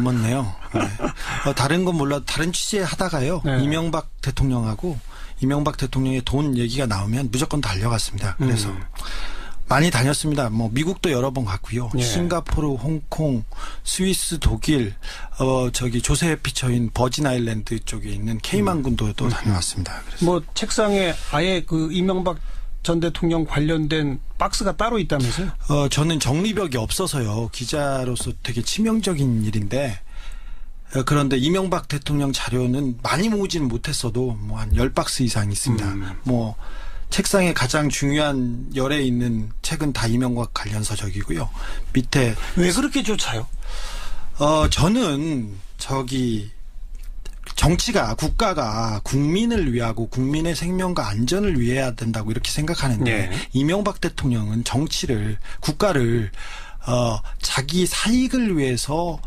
넘었네요. 네. 다른 건 몰라도 다른 취재 하다가요. 네. 이명박 대통령하고 이명박 대통령의 돈 얘기가 나오면 무조건 달려갔습니다. 그래서 많이 다녔습니다. 뭐 미국도 여러 번 갔고요. 예. 싱가포르, 홍콩, 스위스, 독일, 저기 조세에 피처인 버진 아일랜드 쪽에 있는 케이만군도 또 다녀왔습니다. 그래서 뭐 책상에 아예 그 이명박 전 대통령 관련된 박스가 따로 있다면서요? 저는 정리벽이 없어서요. 기자로서 되게 치명적인 일인데 그런데 이명박 대통령 자료는 많이 모으지는 못했어도 뭐 한 10박스 이상 있습니다. 뭐 책상에 가장 중요한 열에 있는 책은 다 이명박 관련 서적이고요. 밑에 왜 그렇게 쫓아요? 저는 저기 정치가 국가가 국민을 위하고 국민의 생명과 안전을 위해야 된다고 이렇게 생각하는데 네. 이명박 대통령은 정치를 국가를 자기 사익을 위해서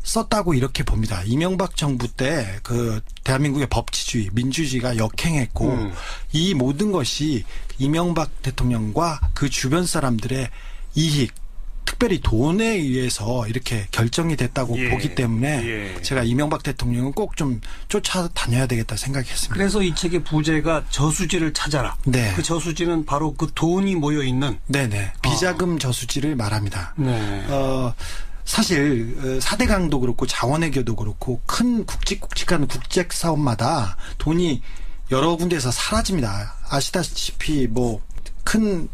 썼다고 이렇게 봅니다. 이명박 정부 때 그 대한민국의 법치주의, 민주주의가 역행했고 이 모든 것이 이명박 대통령과 그 주변 사람들의 이익, 특별히 돈에 의해서 이렇게 결정이 됐다고 예. 보기 때문에 예. 제가 이명박 대통령은 꼭 좀 쫓아다녀야 되겠다 생각했습니다. 그래서 이 책의 부제가 저수지를 찾아라. 네. 그 저수지는 바로 그 돈이 모여 있는. 네네. 비자금 저수지를 말합니다. 네. 사실 4대 강도 그렇고 자원외교도 그렇고 큰 굵직굵직한 국책 사업마다 돈이 여러 군데에서 사라집니다. 아시다시피 뭐 큰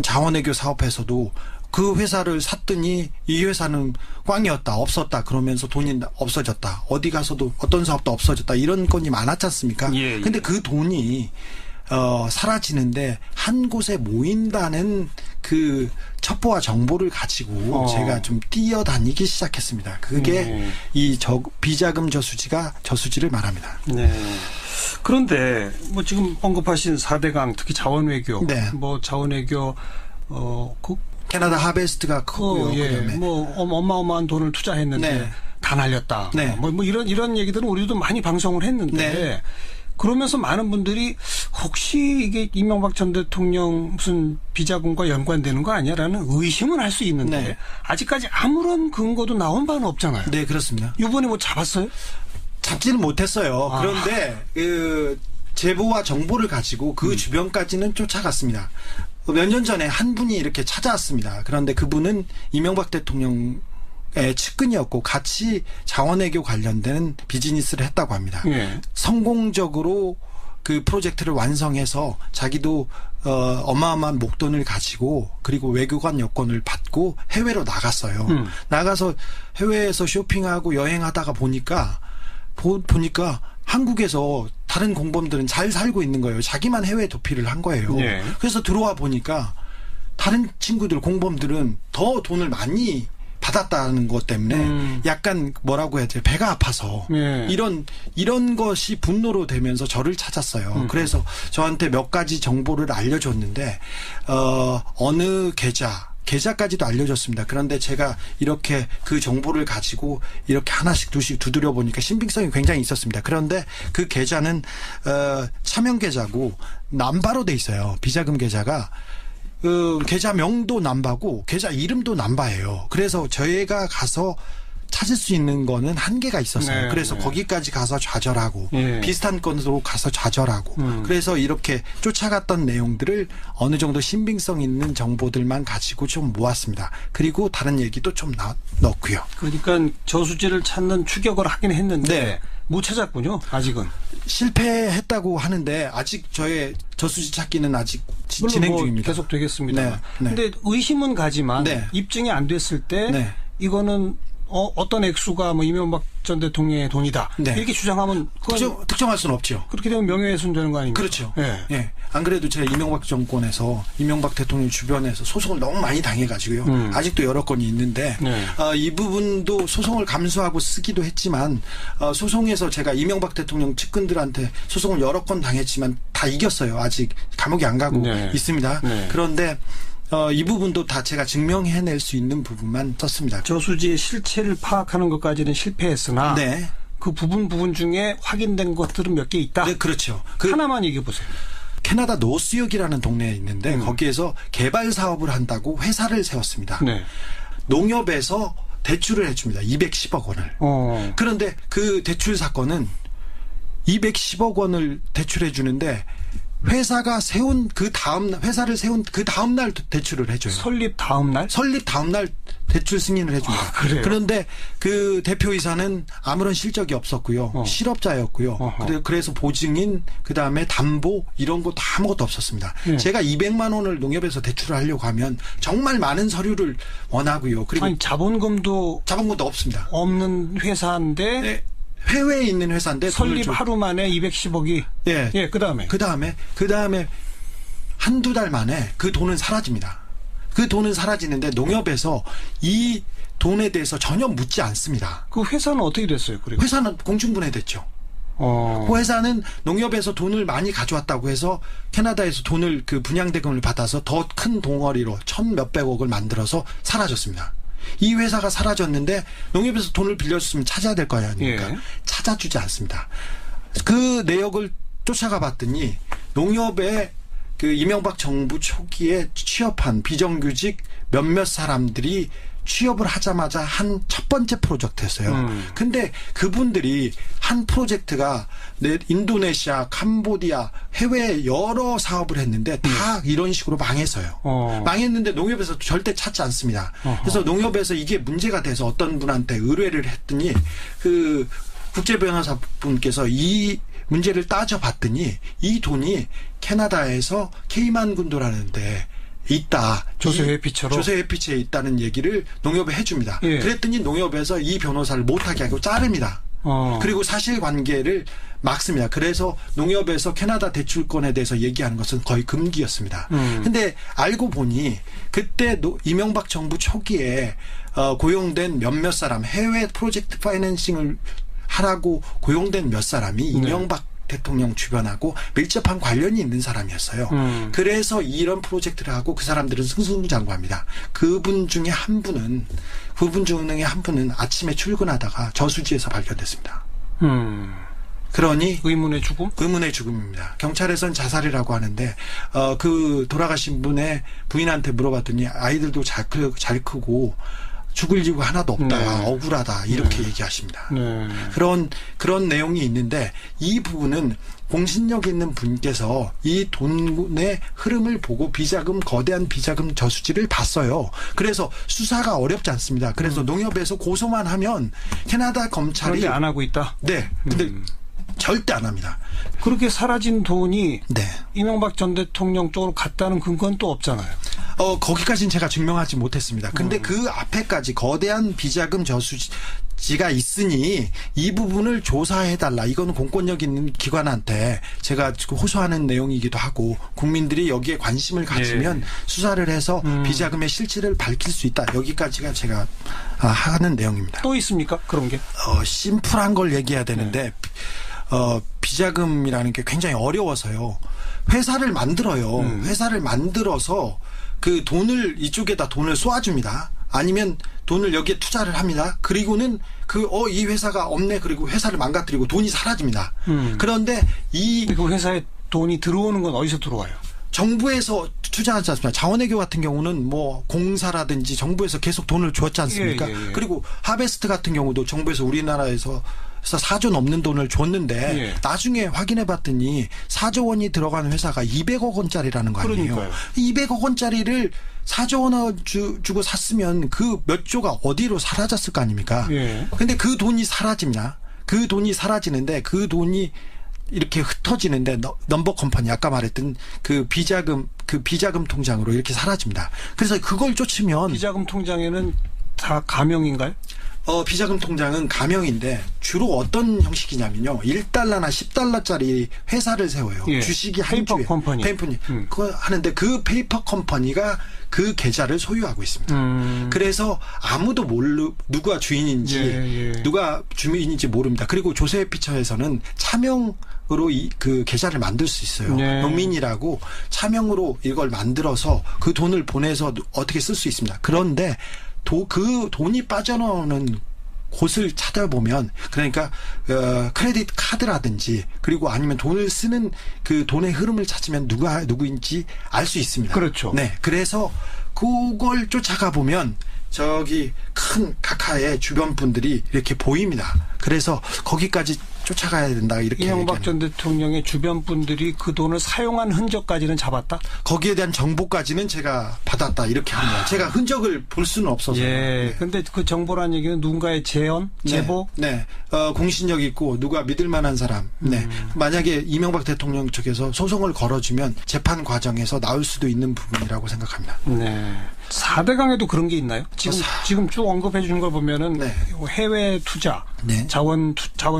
자원외교 사업에서도 그 회사를 샀더니 이 회사는 꽝이었다, 없었다 그러면서 돈이 없어졌다. 어디 가서도 어떤 사업도 없어졌다. 이런 건이 많았지 않습니까? 예, 예. 근데 그 돈이 사라지는데 한 곳에 모인다는 그 첩보와 정보를 가지고 제가 좀 뛰어다니기 시작했습니다. 그게 이 비자금 저수지를 말합니다. 네. 그런데 뭐 지금 언급하신 4대강 특히 자원외교, 네. 뭐 자원외교 캐나다 하베스트가 크고요. 예. 그다음에 뭐 어마어마한 돈을 투자했는데 네. 다 날렸다. 네. 뭐 이런 얘기들은 우리도 많이 방송을 했는데 네. 그러면서 많은 분들이 혹시 이게 이명박 전 대통령 무슨 비자금과 연관되는 거 아니야라는 의심을 할 수 있는데 네. 아직까지 아무런 근거도 나온 바는 없잖아요. 네, 그렇습니다. 이번에 뭐 잡았어요? 잡지는 못했어요. 그런데 그 제보와 정보를 가지고 그 주변까지는 쫓아갔습니다. 몇 년 전에 한 분이 이렇게 찾아왔습니다. 그런데 그분은 이명박 대통령의 측근이었고 같이 자원외교 관련된 비즈니스를 했다고 합니다. 예. 성공적으로 그 프로젝트를 완성해서 자기도 어마어마한 목돈을 가지고 그리고 외교관 여권을 받고 해외로 나갔어요. 나가서 해외에서 쇼핑하고 여행하다가 보니까 한국에서 다른 공범들은 잘 살고 있는 거예요. 자기만 해외 도피를 한 거예요. 예. 그래서 들어와 보니까 다른 친구들, 공범들은 더 돈을 많이 받았다는 것 때문에 약간 뭐라고 해야 돼요? 배가 아파서 예. 이런 것이 분노로 되면서 저를 찾았어요. 그래서 저한테 몇 가지 정보를 알려줬는데 어느 계좌까지도 알려줬습니다. 그런데 제가 이렇게 그 정보를 가지고 이렇게 하나씩 두씩 두드려 보니까 신빙성이 굉장히 있었습니다. 그런데 그 계좌는 차명 계좌고 남바로 돼 있어요. 비자금 계좌가. 계좌명도 남바고 계좌 이름도 남바예요. 그래서 저희가 가서 찾을 수 있는 거는 한계가 있었어요. 네, 그래서 네. 거기까지 가서 좌절하고 비슷한 건으로 가서 좌절하고 그래서 이렇게 쫓아갔던 내용들을 어느 정도 신빙성 있는 정보들만 가지고 좀 모았습니다. 그리고 다른 얘기도 좀 넣고요. 그러니까 저수지를 찾는 추격을 하긴 했는데 네. 못 찾았군요. 아직은. 실패했다고 하는데 아직 저의 저수지 찾기는 아직 물론 진행 뭐 중입니다. 계속 되겠습니다. 네, 네. 근데 의심은 가지만 네. 입증이 안 됐을 때 네. 이거는 어떤 액수가 뭐 이명박 전 대통령의 돈이다. 네. 이렇게 주장하면 그건 특정할 수는 없죠. 그렇게 되면 명예훼손 되는 거 아닙니까? 그렇죠. 예. 예. 안 그래도 제가 이명박 정권에서 이명박 대통령 주변에서 소송을 너무 많이 당해가지고요. 아직도 여러 건이 있는데 네. 이 부분도 소송을 감수하고 쓰기도 했지만 소송에서 제가 이명박 대통령 측근들한테 소송을 여러 건 당했지만 다 이겼어요. 아직 감옥에 안 가고 네. 있습니다. 네. 그런데 이 부분도 다 제가 증명해낼 수 있는 부분만 썼습니다. 저수지의 실체를 파악하는 것까지는 실패했으나 네. 그 부분 중에 확인된 것들은 몇 개 있다. 네, 그렇죠. 하나만 얘기해 보세요. 캐나다 노스역이라는 동네에 있는데 거기에서 개발 사업을 한다고 회사를 세웠습니다. 네. 농협에서 대출을 해줍니다. 210억 원을. 어. 그런데 그 대출 사건은 210억 원을 대출해 주는데 회사가 세운 회사를 세운 그 다음 날 대출을 해줘요. 설립 다음 날? 설립 다음 날 대출 승인을 해줍니다. 아, 그래요? 그런데 그 대표이사는 아무런 실적이 없었고요. 실업자였고요. 그래서 보증인, 그 다음에 담보 이런 것도 아무것도 없었습니다. 제가 200만 원을 농협에서 대출을 하려고 하면 정말 많은 서류를 원하고요. 그리고 아니, 자본금도 없습니다. 없는 회사인데 네, 해외에 있는 회사인데 설립 하루 만에 210억이. 예. 그다음에 한두 달 만에 그 돈은 사라집니다. 그 돈은 사라지는데 농협에서 이 돈에 대해서 전혀 묻지 않습니다. 그 회사는 어떻게 됐어요? 그리고 회사는 공중분해됐죠. 그 회사는 농협에서 돈을 많이 가져왔다고 해서 캐나다에서 돈을 그 분양대금을 받아서 더 큰 덩어리로 1,몇백억을 만들어서 사라졌습니다. 이 회사가 사라졌는데 농협에서 돈을 빌렸으면 찾아야 될 거 아닙니까? 예. 찾아주지 않습니다. 그 내역을 쫓아가 봤더니 농협의 그 이명박 정부 초기에 취업한 비정규직 몇몇 사람들이 취업을 하자마자 한 첫 번째 프로젝트였어요. 근데 그분들이 한 프로젝트가 인도네시아, 캄보디아, 해외에 여러 사업을 했는데 다 이런 식으로 망했어요. 망했는데 농협에서 절대 찾지 않습니다. 그래서 농협에서 이게 문제가 돼서 어떤 분한테 의뢰를 했더니 그 국제변호사분께서 이 문제를 따져봤더니 이 돈이 캐나다에서 케이만 군도라는데 있다. 조세회피처에 있다는 얘기를 농협에 해줍니다. 예. 그랬더니 농협에서 이 변호사를 못하게 하고 자릅니다. 그리고 사실관계를 막습니다. 그래서 농협에서 캐나다 대출권에 대해서 얘기하는 것은 거의 금기였습니다. 근데 알고 보니 그때 이명박 정부 초기에 고용된 몇몇 사람, 해외 프로젝트 파이낸싱을 하라고 고용된 몇 사람이 이명박 대통령 주변하고 밀접한 관련이 있는 사람이었어요. 그래서 이런 프로젝트를 하고 그 사람들은 승승장구합니다. 그분 중에 한 분은 아침에 출근하다가 저수지에서 발견됐습니다. 그러니 의문의 죽음입니다. 경찰에선 자살이라고 하는데 그 돌아가신 분의 부인한테 물어봤더니 아이들도 잘 크고 죽을 이유가 하나도 없다. 억울하다. 이렇게 얘기하십니다. 그런 내용이 있는데 이 부분은 공신력 있는 분께서 이 돈의 흐름을 보고 거대한 비자금 저수지를 봤어요. 그래서 수사가 어렵지 않습니다. 그래서 농협에서 고소만 하면 캐나다 검찰이 그런데 안 하고 있다. 네. 근데 절대 안 합니다. 그렇게 사라진 돈이 이명박 전 대통령 쪽으로 갔다는 근거는 또 없잖아요. 거기까지는 제가 증명하지 못했습니다. 근데 그 앞에까지 거대한 비자금 저수지가 있으니 이 부분을 조사해달라. 이거는 공권력 있는 기관한테 제가 호소하는 내용이기도 하고 국민들이 여기에 관심을 가지면 수사를 해서 비자금의 실체를 밝힐 수 있다. 여기까지가 제가 하는 내용입니다. 또 있습니까? 그런 게? 심플한 걸 얘기해야 되는데 비자금이라는 게 굉장히 어려워서요. 회사를 만들어요. 회사를 만들어서 그 이쪽에다 돈을 쏘아줍니다. 아니면 돈을 여기에 투자를 합니다. 그리고는 이 회사가 없네. 그리고 회사를 망가뜨리고 돈이 사라집니다. 그런데 그 회사에 돈이 들어오는 건 어디서 들어와요? 정부에서 투자하지 않습니까? 자원외교 같은 경우는 뭐 공사라든지 정부에서 계속 돈을 줬지 않습니까? 그리고 하베스트 같은 경우도 정부에서 우리나라에서 4조 넘는 돈을 줬는데 나중에 확인해 봤더니 4조 원이 들어가는 회사가 200억 원짜리라는 거 아니에요. 그러니까요. 200억 원짜리를 4조 원 주고 샀으면 그 몇 조가 어디로 사라졌을 거 아닙니까? 근데 그 돈이 사라집니다. 그 돈이 사라지는데 그 돈이 이렇게 흩어지는데 넘버 컴퍼니 아까 말했던 그 비자금 통장으로 이렇게 사라집니다. 그래서 그걸 쫓으면 비자금 통장에는 다 가명인가요? 비자금 통장은 가명인데 주로 어떤 형식이냐면요. 1달러나 10달러짜리 회사를 세워요. 주식이 한 페이퍼 주에. 컴퍼니. 그거 하는데 그 페이퍼 컴퍼니가 그 계좌를 소유하고 있습니다. 그래서 아무도 누가 주인인지 누가 주민인지 모릅니다. 그리고 조세피처에서는 차명으로 그 계좌를 만들 수 있어요. 농민이라고 차명으로 이걸 만들어서 그 돈을 보내서 어떻게 쓸 수 있습니다. 그런데 그 돈이 빠져나오는 곳을 찾아보면 그러니까 크레딧 카드라든지 그리고 아니면 돈을 쓰는 그 돈의 흐름을 찾으면 누구인지 알 수 있습니다. 그렇죠. 네, 그래서 그걸 쫓아가 보면 저기 큰 카카의 주변 분들이 이렇게 보입니다. 그래서 거기까지 쫓아가야 된다 이렇게 이명박 전 얘기하는. 대통령의 주변 분들이 그 돈을 사용한 흔적까지는 잡았다? 거기에 대한 정보까지는 제가 받았다 이렇게 합니다. 제가 흔적을 볼 수는 없어서. 예. 근데 그 정보란 얘기는 누군가의 재연, 제보? 네. 공신력 있고 누가 믿을 만한 사람. 네. 만약에 이명박 대통령 쪽에서 소송을 걸어주면 재판 과정에서 나올 수도 있는 부분이라고 생각합니다. 네. 4대강에도 그런 게 있나요? 지금 쭉 언급해 주는 걸 보면은 네. 해외 투자, 네. 자원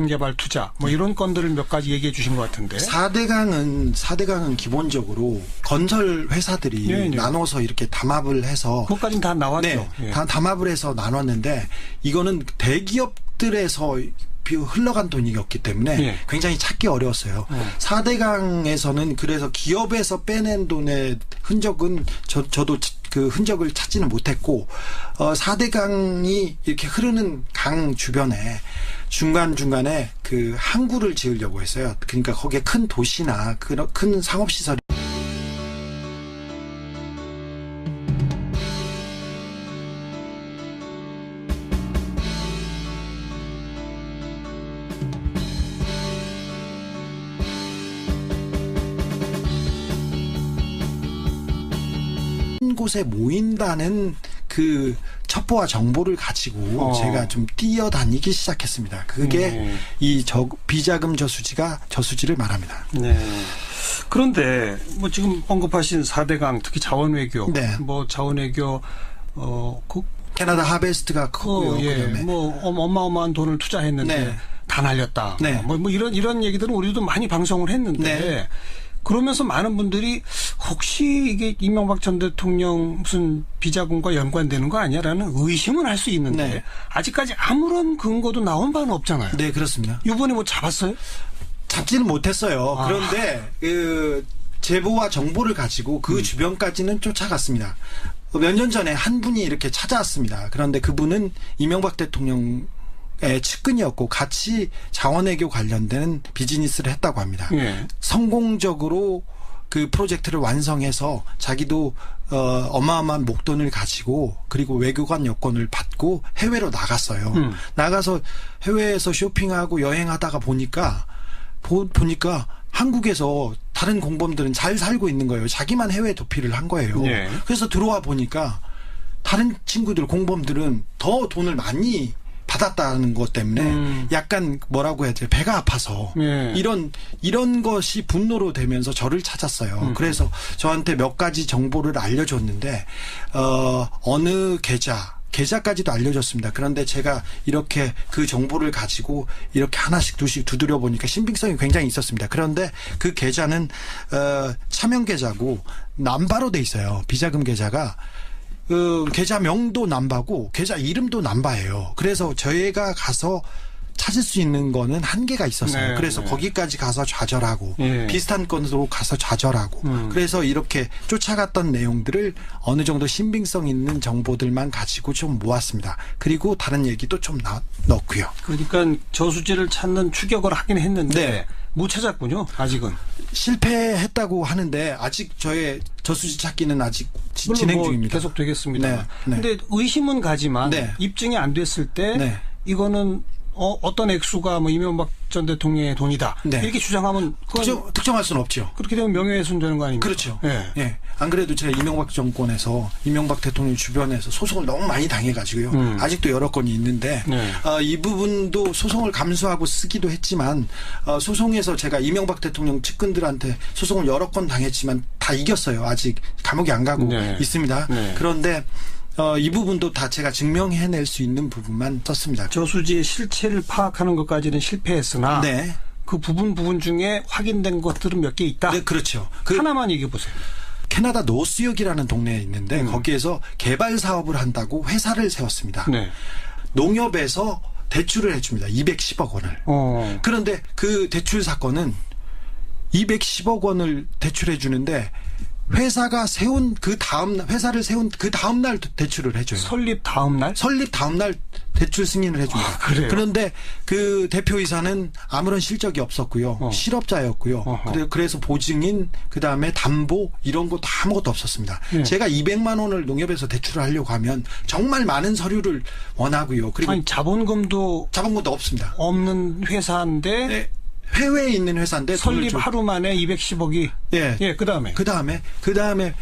개발 투자 뭐 이런 건들을 몇 가지 얘기해 주신 것 같은데. 4대강은 기본적으로 건설 회사들이 네, 네. 나눠서 이렇게 담합을 해서 그것까지는 다 나왔죠. 네, 예. 다 담합을 해서 나눴는데 이거는 대기업들에서 흘러간 돈이었기 때문에 예. 굉장히 찾기 어려웠어요. 4대강에서는 그래서 기업에서 빼낸 돈의 흔적은 저도 그 흔적을 찾지는 못했고 4대강이 이렇게 흐르는 강 주변에 중간중간에 그 항구를 지으려고 했어요. 그러니까 거기에 큰 도시나 큰 상업시설이 곳에 모인다는 그 첩보와 정보를 가지고 제가 좀 뛰어다니기 시작했습니다. 그게 이 비자금 저수지를 말합니다. 네. 그런데 뭐 지금 언급하신 4대강 특히 자원외교, 네. 뭐 자원외교 캐나다 하베스트가 크고요. 예. 그다음에 뭐 어마어마한 돈을 투자했는데 네. 다 날렸다. 네. 뭐 이런 얘기들은 우리도 많이 방송을 했는데 네. 그러면서 많은 분들이 혹시 이게 이명박 전 대통령 무슨 비자금과 연관되는 거 아니야라는 의심은 할 수 있는데 네. 아직까지 아무런 근거도 나온 바는 없잖아요. 네, 그렇습니다. 이번에 뭐 잡았어요? 잡지는 못했어요. 그런데 그 제보와 정보를 가지고 그 주변까지는 쫓아갔습니다. 몇 년 전에 한 분이 이렇게 찾아왔습니다. 그런데 그분은 이명박 대통령의 측근이었고 같이 자원외교 관련된 비즈니스를 했다고 합니다. 예. 성공적으로 그 프로젝트를 완성해서 자기도 어마어마한 목돈을 가지고 그리고 외교관 여권을 받고 해외로 나갔어요. 나가서 해외에서 쇼핑하고 여행하다가 보니까 한국에서 다른 공범들은 잘 살고 있는 거예요. 자기만 해외 도피를 한 거예요. 네. 그래서 들어와 보니까 다른 친구들, 공범들은 더 돈을 많이 받았다는 것 때문에 약간 뭐라고 해야 돼요? 배가 아파서 네. 이런 것이 분노로 되면서 저를 찾았어요. 그래서 저한테 몇 가지 정보를 알려줬는데 어느 계좌까지도 알려줬습니다. 그런데 제가 이렇게 그 정보를 가지고 이렇게 하나씩 두씩 두드려 보니까 신빙성이 굉장히 있었습니다. 그런데 그 계좌는 차명 계좌고 남바로 돼 있어요. 비자금 계좌가. 계좌명도 남바고 계좌 이름도 남바예요. 그래서 저희가 가서 찾을 수 있는 거는 한계가 있었어요. 네, 그래서 네. 거기까지 가서 좌절하고 예. 비슷한 건으로 가서 좌절하고 그래서 이렇게 쫓아갔던 내용들을 어느 정도 신빙성 있는 정보들만 가지고 좀 모았습니다. 그리고 다른 얘기도 좀 넣고요. 그러니까 저수지를 찾는 추격을 하긴 했는데 네. 못 찾았군요. 아직은. 실패했다고 하는데 아직 저의 저수지 찾기는 아직 물론 진행 뭐 중입니다. 계속 되겠습니다. 네, 네. 근데 의심은 가지만 네. 입증이 안 됐을 때 네. 이거는 어떤 액수가 뭐 이명박 전 대통령의 돈이다. 네. 이렇게 주장하면 그건 특정할 수는 없죠. 그렇게 되면 명예훼손 되는 거 아닙니까? 그렇죠. 예. 예. 안 그래도 제가 이명박 정권에서 이명박 대통령 주변에서 소송을 너무 많이 당해가지고요. 아직도 여러 건이 있는데 네. 이 부분도 소송을 감수하고 쓰기도 했지만 소송에서 제가 이명박 대통령 측근들한테 소송을 여러 건 당했지만 다 이겼어요. 아직 감옥에 안 가고 네. 있습니다. 네. 그런데 이 부분도 다 제가 증명해낼 수 있는 부분만 썼습니다. 저수지의 실체를 파악하는 것까지는 실패했으나 네. 그 부분 중에 확인된 것들은 몇 개 있다. 네, 그렇죠. 하나만 얘기해 보세요. 캐나다 노스역이라는 동네에 있는데 거기에서 개발 사업을 한다고 회사를 세웠습니다. 네. 농협에서 대출을 해줍니다. 210억 원을. 그런데 그 대출 사건은 210억 원을 대출해 주는데 회사가 세운 그 다음 회사를 세운 그 다음 날 대출을 해줘요. 설립 다음 날? 설립 다음 날 대출 승인을 해줍니다. 그래요? 그런데 그 대표이사는 아무런 실적이 없었고요. 실업자였고요. 그래서 보증인 그다음에 담보 이런 것도 아무것도 없었습니다. 제가 200만 원을 농협에서 대출을 하려고 하면 정말 많은 서류를 원하고요. 그리고 아니 자본금도 없습니다. 없는 회사인데 네, 해외에 있는 회사인데 설립 하루 만에 210억이 예. 그다음에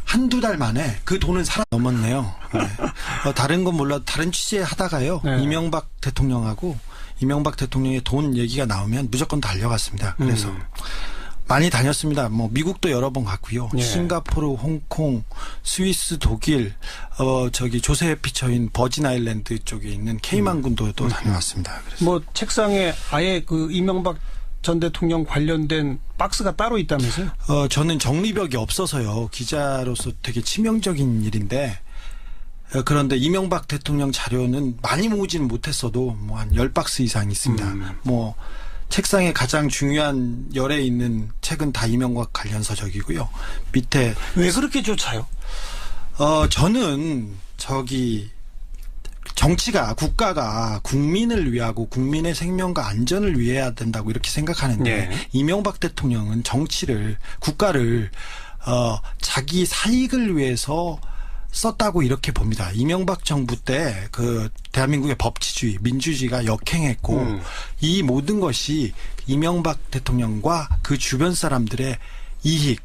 한두 달 만에 그 돈은 넘었네요. 네. 다른 건 몰라도 다른 취재 하다가요. 네. 이명박 대통령의 돈 얘기가 나오면 무조건 달려갔습니다. 그래서 많이 다녔습니다. 뭐 미국도 여러 번 갔고요. 네. 싱가포르, 홍콩, 스위스, 독일, 조세에 피처인 버진 아일랜드 쪽에 있는 케이만군도 또 다녀왔습니다. 그래서 뭐 책상에 아예 그 이명박 전 대통령 관련된 박스가 따로 있다면서요? 저는 정리벽이 없어서요. 기자로서 되게 치명적인 일인데, 그런데 이명박 대통령 자료는 많이 모으지는 못했어도 뭐 한 10박스 이상 있습니다. 뭐 책상에 가장 중요한 열에 있는 책은 다 이명박 관련 서적이고요. 밑에 왜 그렇게 쫓아요? 저는 국가가 국민을 위하고 국민의 생명과 안전을 위해야 된다고 이렇게 생각하는데 이명박 대통령은 국가를 자기 사익을 위해서 썼다고 이렇게 봅니다. 이명박 정부 때 그 대한민국의 법치주의, 민주주의가 역행했고 이 모든 것이 이명박 대통령과 그 주변 사람들의 이익,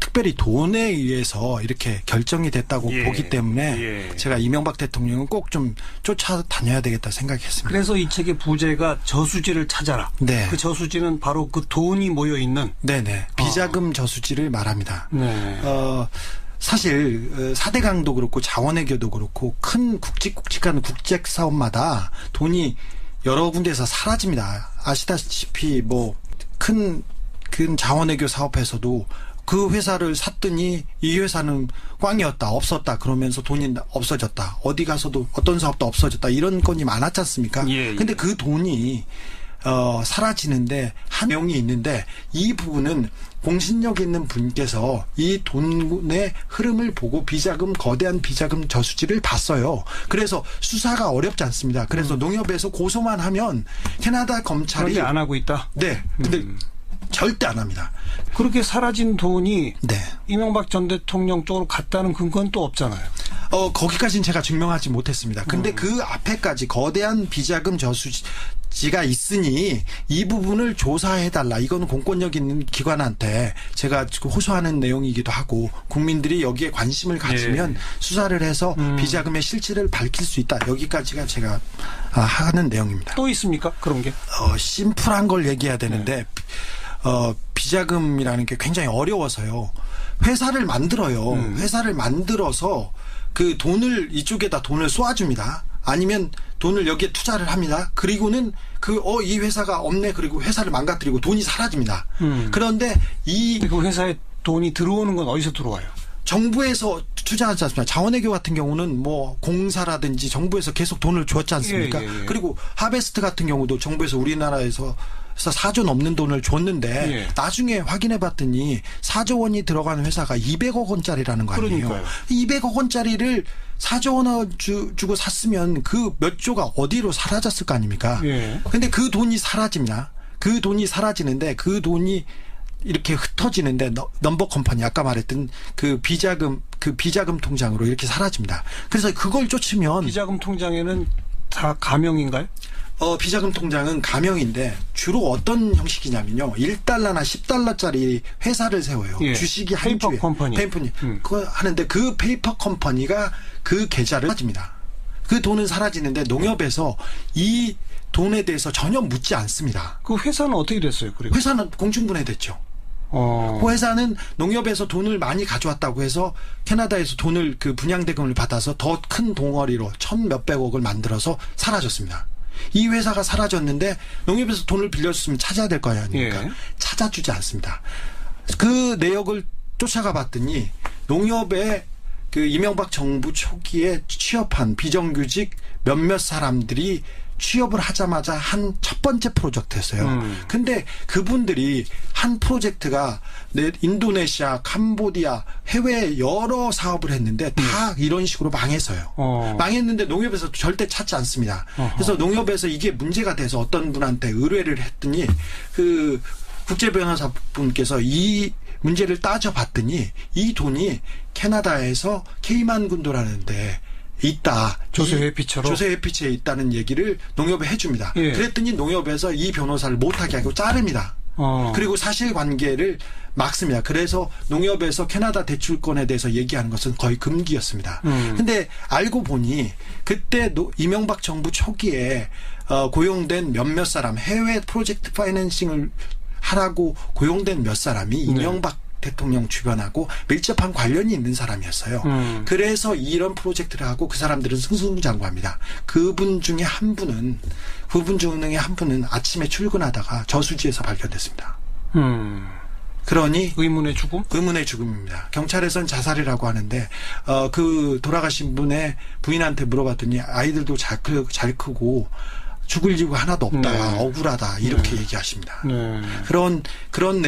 특별히 돈에 의해서 이렇게 결정이 됐다고 보기 때문에 제가 이명박 대통령은 꼭 좀 쫓아다녀야 되겠다 생각했습니다. 그래서 이 책의 부제가 저수지를 찾아라. 네. 그 저수지는 바로 그 돈이 모여 있는. 네네. 비자금 저수지를 말합니다. 네. 사실 4대 강도 그렇고 자원외교도 그렇고 큰 굵직굵직한 국책 사업마다 돈이 여러 군데에서 사라집니다. 아시다시피 뭐 큰 자원외교 사업에서도 그 회사를 샀더니 이 회사는 꽝이었다, 없었다 그러면서 돈이 없어졌다. 어디 가서도 어떤 사업도 없어졌다. 이런 건이 많았지 않습니까? 근데 그 돈이 사라지는데 한 내용이 있는데 이 부분은 공신력 있는 분께서 이 돈의 흐름을 보고 거대한 비자금 저수지를 봤어요. 그래서 수사가 어렵지 않습니다. 그래서 농협에서 고소만 하면 캐나다 검찰이 그런데 안 하고 있다. 네. 근데 절대 안 합니다. 그렇게 사라진 돈이 네. 이명박 전 대통령 쪽으로 갔다는 근거는 또 없잖아요. 거기까지는 제가 증명하지 못했습니다. 근데 그 앞에까지 거대한 비자금 저수지가 있으니 이 부분을 조사해달라. 이거는 공권력 있는 기관한테 제가 호소하는 내용이기도 하고 국민들이 여기에 관심을 가지면 수사를 해서 비자금의 실체를 밝힐 수 있다. 여기까지가 제가 하는 내용입니다. 또 있습니까? 그런 게? 심플한 걸 얘기해야 되는데 비자금이라는 게 굉장히 어려워서요. 회사를 만들어요. 회사를 만들어서 그 돈을 이쪽에다 돈을 쏘아줍니다. 아니면 돈을 여기에 투자를 합니다. 그리고는 이 회사가 없네. 그리고 회사를 망가뜨리고 돈이 사라집니다. 그런데 그 회사에 돈이 들어오는 건 어디서 들어와요? 정부에서 투자하지 않습니까? 자원외교 같은 경우는 뭐 공사라든지 정부에서 계속 돈을 줬지 않습니까? 그리고 하베스트 같은 경우도 정부에서 우리나라에서 4조 넘는 돈을 줬는데 나중에 확인해 봤더니 4조 원이 들어가는 회사가 200억 원짜리라는 거 아니에요. 그러니까요. 200억 원짜리를 4조 원 주고 샀으면 그 몇 조가 어디로 사라졌을 거 아닙니까? 근데 그 돈이 사라집니다. 그 돈이 사라지는데 그 돈이 이렇게 흩어지는데 넘버 컴퍼니 아까 말했던 그 비자금 통장으로 이렇게 사라집니다. 그래서 그걸 쫓으면 비자금 통장에는 다 가명인가요? 비자금 통장은 가명인데 주로 어떤 형식이냐면요. 1달러나 10달러짜리 회사를 세워요. 주식이 한 페이퍼 주에. 컴퍼니. 그거 하는데 그 페이퍼 컴퍼니가 그 계좌를 사라집니다. 그 돈은 사라지는데 농협에서 이 돈에 대해서 전혀 묻지 않습니다. 그 회사는 어떻게 됐어요? 그리고 회사는 공중분해됐죠. 그 회사는 농협에서 돈을 많이 가져왔다고 해서 캐나다에서 돈을 분양대금을 받아서 더 큰 덩어리로 1,몇백억을 만들어서 사라졌습니다. 이 회사가 사라졌는데 농협에서 돈을 빌려줬으면 찾아야 될 거 아닙니까? 찾아주지 않습니다. 그 내역을 쫓아가 봤더니 농협에 이명박 정부 초기에 취업한 비정규직 몇몇 사람들이 취업을 하자마자 한 첫 번째 프로젝트였어요. 근데 그분들이 한 프로젝트가 인도네시아, 캄보디아, 해외에 여러 사업을 했는데 다 이런 식으로 망했어요. 망했는데 농협에서 절대 찾지 않습니다. 그래서 농협에서 이게 문제가 돼서 어떤 분한테 의뢰를 했더니 그 국제변호사분께서 이 문제를 따져봤더니 이 돈이 캐나다에서 케이만 군도라는데 있다. 조세 회피처럼? 조세 회피처에 있다는 얘기를 농협에 해줍니다. 예. 그랬더니 농협에서 이 변호사를 못하게 하고 자릅니다. 그리고 사실관계를 막습니다. 그래서 농협에서 캐나다 대출권에 대해서 얘기하는 것은 거의 금기였습니다. 근데 알고 보니 그때 이명박 정부 초기에 고용된 몇몇 사람, 해외 프로젝트 파이낸싱을 하라고 고용된 몇 사람이 이명박 대통령 주변하고 밀접한 관련이 있는 사람이었어요. 그래서 이런 프로젝트를 하고 그 사람들은 승승장구합니다. 그분 중에 한 분은 아침에 출근하다가 저수지에서 발견됐습니다. 그러니 의문의 죽음? 의문의 죽음입니다. 경찰에서는 자살이라고 하는데 그 돌아가신 분의 부인한테 물어봤더니 아이들도 잘 크고 죽을 이유가 하나도 없다. 네. 억울하다. 이렇게 얘기하십니다. 네. 그런